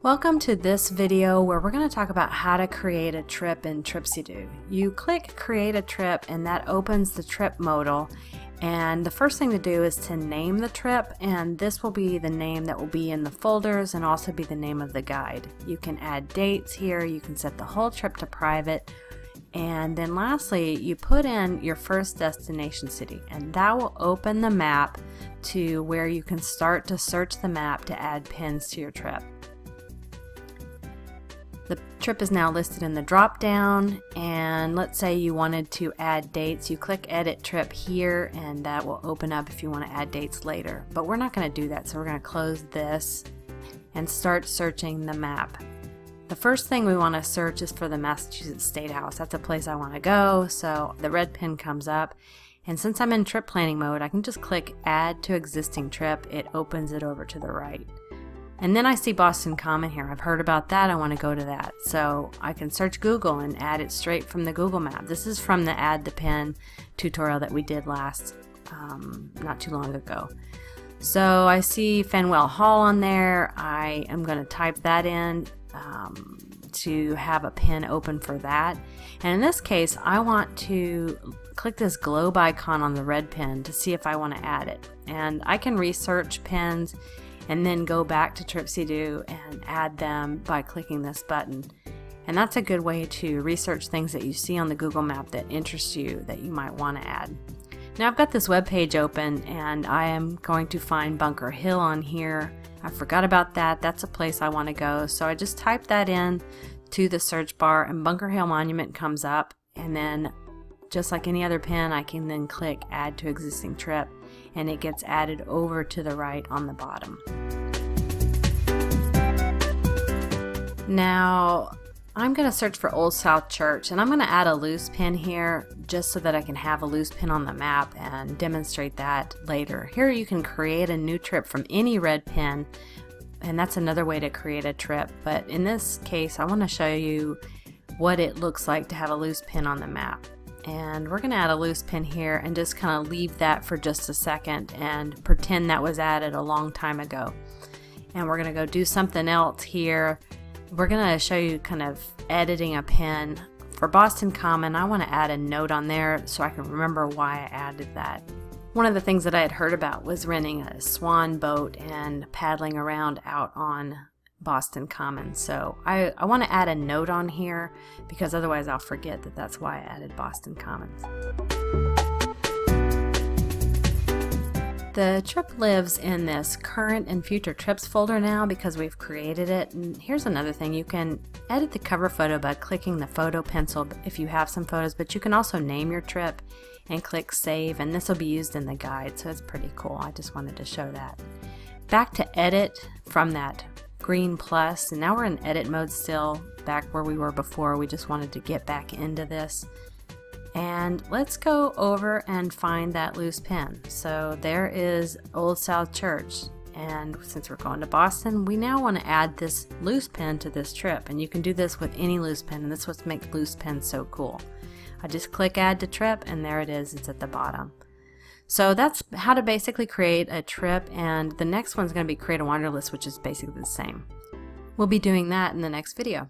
Welcome to this video where we're going to talk about how to create a trip in TripSeeDo. You click create a trip and that opens the trip modal, and the first thing to do is to name the trip, and this will be the name that will be in the folders and also be the name of the guide. You can add dates here, you can set the whole trip to private, and then lastly you put in your first destination city, and that will open the map to where you can start to search the map to add pins to your trip. The trip is now listed in the drop down, and let's say you wanted to add dates. You click edit trip here and that will open up if you want to add dates later, but we're not going to do that, so we're going to close this and start searching the map. The first thing we want to search is for the Massachusetts State House. That's a place I want to go, so the red pin comes up, and since I'm in trip planning mode I can just click add to existing trip. It opens it over to the right. And then I see Boston Common here. I've heard about that. I want to go to that. So I can search Google and add it straight from the Google map. This is from the add to pin tutorial that we did last, not too long ago. So I see Faneuil Hall on there. I am going to type that in to have a pin open for that. And in this case, I want to click this globe icon on the red pin to see if I want to add it. And I can research pins and then go back to TripSeeDo and add them by clicking this button. And that's a good way to research things that you see on the Google map that interest you that you might want to add. Now I've got this web page open and I am going to find Bunker Hill on here. I forgot about that. That's a place I want to go. So I just type that in to the search bar and Bunker Hill Monument comes up, and then just like any other pin I can then click add to existing trip and it gets added over to the right on the bottom. Now I'm going to search for Old South Church, and I'm going to add a loose pin here just so that I can have a loose pin on the map and demonstrate that later. Here you can create a new trip from any red pin, and that's another way to create a trip, but in this case I want to show you what it looks like to have a loose pin on the map. And we're going to add a loose pin here and just kind of leave that for just a second and pretend that was added a long time ago. And we're going to go do something else here. We're going to show you kind of editing a pin. For Boston Common, I want to add a note on there so I can remember why I added that. One of the things that I had heard about was renting a swan boat and paddling around out on Boston Common. So I want to add a note on here because otherwise I'll forget that that's why I added Boston Commons. The trip lives in this current and future trips folder now because we've created it. And here's another thing, you can edit the cover photo by clicking the photo pencil if you have some photos, but you can also name your trip and click save, and this will be used in the guide, so it's pretty cool. I just wanted to show that. Back to edit from that green plus, and now we're in edit mode still, back where we were before. We just wanted to get back into this. And let's go over and find that loose pin. So there is Old South Church, and since we're going to Boston, we now want to add this loose pin to this trip, and you can do this with any loose pin, and this is what makes loose pins so cool. I just click add to trip and there it is, it's at the bottom. So that's how to basically create a trip, and the next one's going to be create a wander list, which is basically the same. We'll be doing that in the next video.